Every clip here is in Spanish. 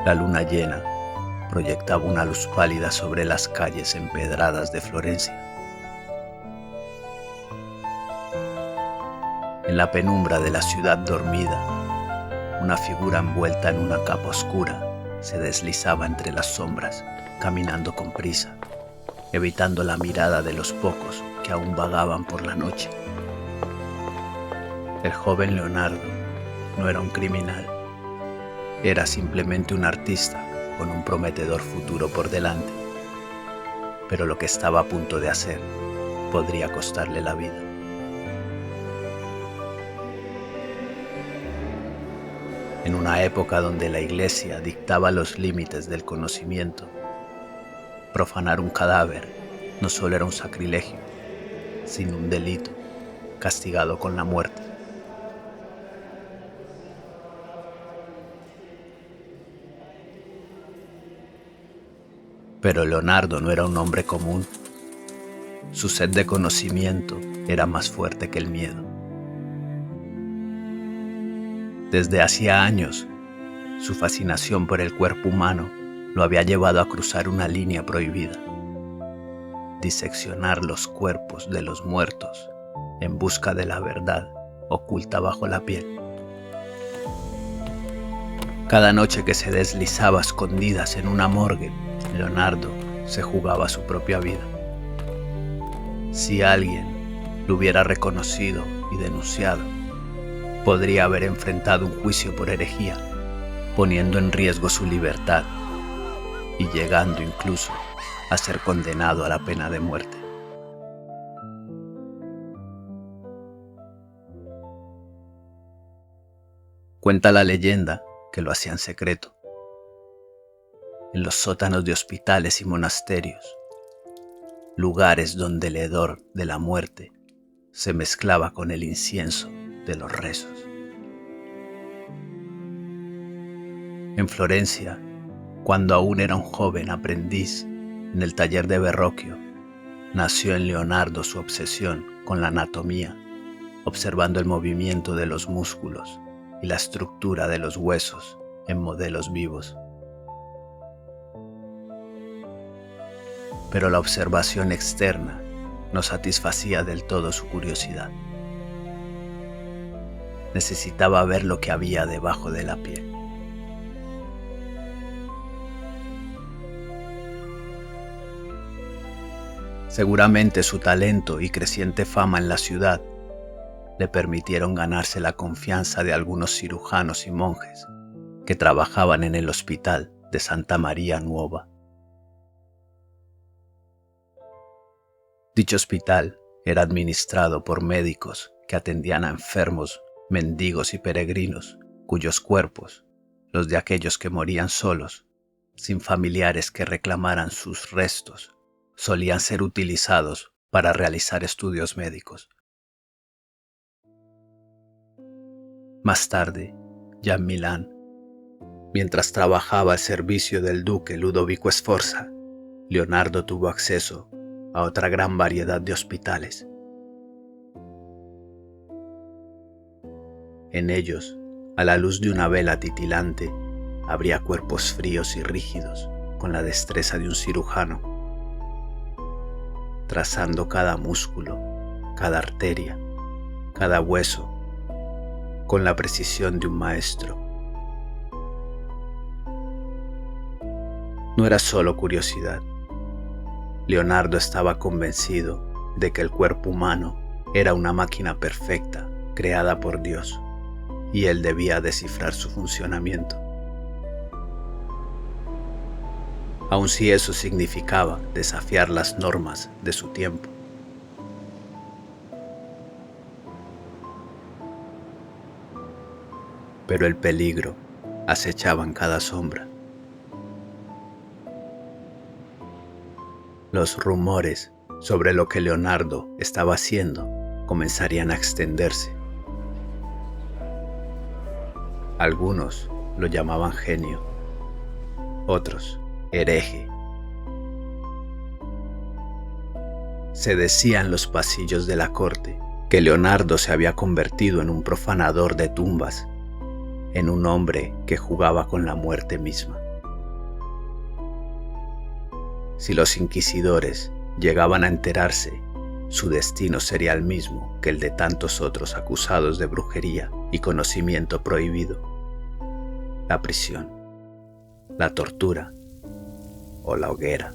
La luna llena proyectaba una luz pálida sobre las calles empedradas de Florencia. En la penumbra de la ciudad dormida, una figura envuelta en una capa oscura se deslizaba entre las sombras, caminando con prisa, evitando la mirada de los pocos que aún vagaban por la noche. El joven Leonardo no era un criminal, era simplemente un artista con un prometedor futuro por delante, pero lo que estaba a punto de hacer podría costarle la vida. En una época donde la Iglesia dictaba los límites del conocimiento, profanar un cadáver no solo era un sacrilegio, sino un delito castigado con la muerte. Pero Leonardo no era un hombre común. Su sed de conocimiento era más fuerte que el miedo. Desde hacía años, su fascinación por el cuerpo humano lo había llevado a cruzar una línea prohibida: diseccionar los cuerpos de los muertos en busca de la verdad oculta bajo la piel. Cada noche que se deslizaba a escondidas en una morgue, Leonardo se jugaba su propia vida. Si alguien lo hubiera reconocido y denunciado, podría haber enfrentado un juicio por herejía, poniendo en riesgo su libertad y llegando incluso a ser condenado a la pena de muerte. Cuenta la leyenda que lo hacía en secreto, en los sótanos de hospitales y monasterios, lugares donde el hedor de la muerte se mezclaba con el incienso de los rezos. En Florencia, cuando aún era un joven aprendiz en el taller de Verrocchio, nació en Leonardo su obsesión con la anatomía, observando el movimiento de los músculos y la estructura de los huesos en modelos vivos. Pero la observación externa no satisfacía del todo su curiosidad. Necesitaba ver lo que había debajo de la piel. Seguramente su talento y creciente fama en la ciudad le permitieron ganarse la confianza de algunos cirujanos y monjes que trabajaban en el hospital de Santa María Nuova. Dicho hospital era administrado por médicos que atendían a enfermos, mendigos y peregrinos, cuyos cuerpos, los de aquellos que morían solos, sin familiares que reclamaran sus restos, solían ser utilizados para realizar estudios médicos. Más tarde, ya en Milán, mientras trabajaba al servicio del duque Ludovico Sforza, Leonardo tuvo acceso a otra gran variedad de hospitales. En ellos, a la luz de una vela titilante, habría cuerpos fríos y rígidos, con la destreza de un cirujano, trazando cada músculo, cada arteria, cada hueso, con la precisión de un maestro. No era solo curiosidad. Leonardo estaba convencido de que el cuerpo humano era una máquina perfecta, creada por Dios, y él debía descifrar su funcionamiento. Aun si eso significaba desafiar las normas de su tiempo. Pero el peligro acechaba en cada sombra. Los rumores sobre lo que Leonardo estaba haciendo comenzarían a extenderse. Algunos lo llamaban genio, otros hereje. Se decía en los pasillos de la corte que Leonardo se había convertido en un profanador de tumbas, en un hombre que jugaba con la muerte misma. Si los inquisidores llegaban a enterarse, su destino sería el mismo que el de tantos otros acusados de brujería y conocimiento prohibido: la prisión, la tortura o la hoguera.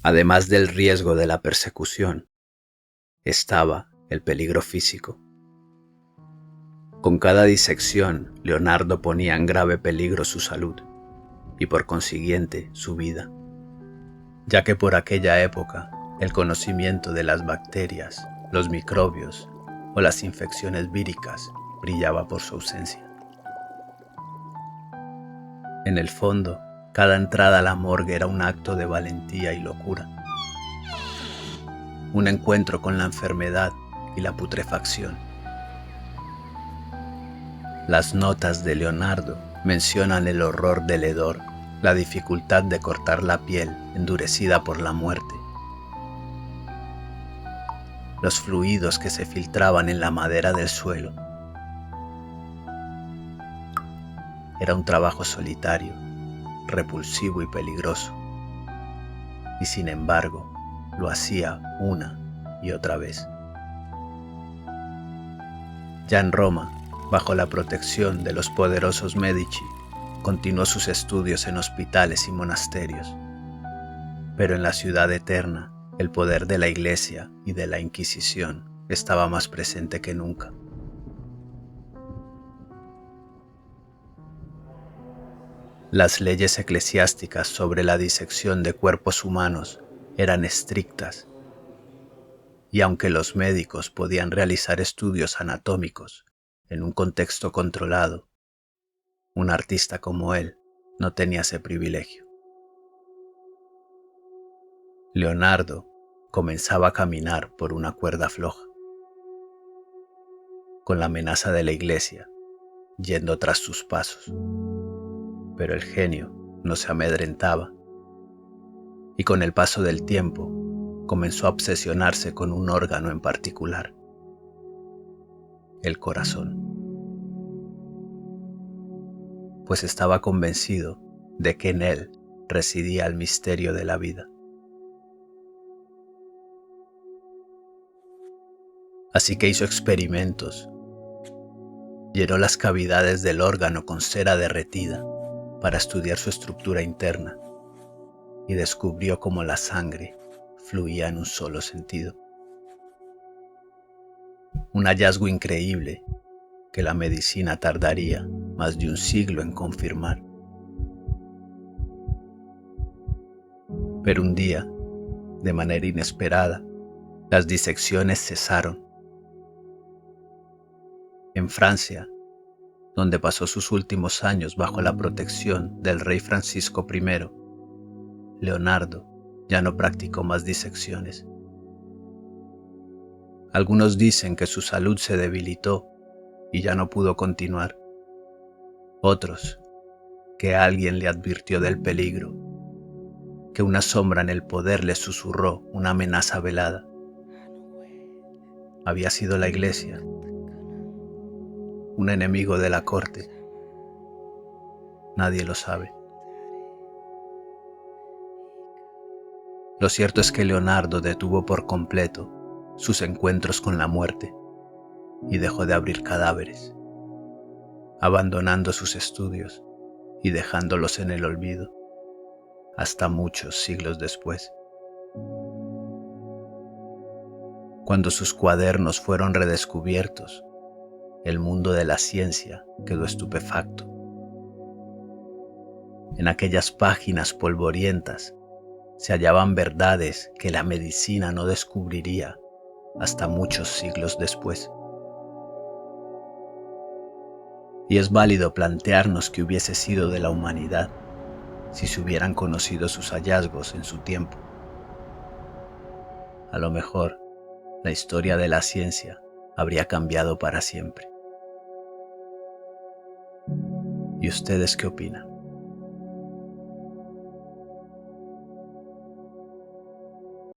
Además del riesgo de la persecución, estaba el peligro físico. Con cada disección, Leonardo ponía en grave peligro su salud y por consiguiente su vida, ya que por aquella época el conocimiento de las bacterias, los microbios o las infecciones víricas brillaba por su ausencia. En el fondo, cada entrada a la morgue era un acto de valentía y locura, un encuentro con la enfermedad y la putrefacción. Las notas de Leonardo mencionan el horror del hedor, la dificultad de cortar la piel endurecida por la muerte, los fluidos que se filtraban en la madera del suelo. Era un trabajo solitario, repulsivo y peligroso, y sin embargo lo hacía una y otra vez. Ya en Roma, bajo la protección de los poderosos Medici, continuó sus estudios en hospitales y monasterios. Pero en la ciudad eterna, el poder de la Iglesia y de la Inquisición estaba más presente que nunca. Las leyes eclesiásticas sobre la disección de cuerpos humanos eran estrictas, y aunque los médicos podían realizar estudios anatómicos en un contexto controlado, un artista como él no tenía ese privilegio. Leonardo comenzaba a caminar por una cuerda floja, con la amenaza de la Iglesia yendo tras sus pasos. Pero el genio no se amedrentaba, y con el paso del tiempo comenzó a obsesionarse con un órgano en particular: el corazón. Pues estaba convencido de que en él residía el misterio de la vida. Así que hizo experimentos, llenó las cavidades del órgano con cera derretida para estudiar su estructura interna, y descubrió cómo la sangre fluía en un solo sentido. Un hallazgo increíble que la medicina tardaría más de un siglo en confirmar. Pero un día, de manera inesperada, las disecciones cesaron. En Francia, donde pasó sus últimos años bajo la protección del rey Francisco I, Leonardo ya no practicó más disecciones. Algunos dicen que su salud se debilitó y ya no pudo continuar. Otros, que alguien le advirtió del peligro, que una sombra en el poder le susurró una amenaza velada. Había sido la Iglesia, un enemigo de la corte. Nadie lo sabe. Lo cierto es que Leonardo detuvo por completo sus encuentros con la muerte y dejó de abrir cadáveres, abandonando sus estudios y dejándolos en el olvido hasta muchos siglos después. Cuando sus cuadernos fueron redescubiertos, el mundo de la ciencia quedó estupefacto. En aquellas páginas polvorientas se hallaban verdades que la medicina no descubriría hasta muchos siglos después. Y es válido plantearnos qué hubiese sido de la humanidad si se hubieran conocido sus hallazgos en su tiempo. A lo mejor, la historia de la ciencia habría cambiado para siempre. ¿Y ustedes qué opinan?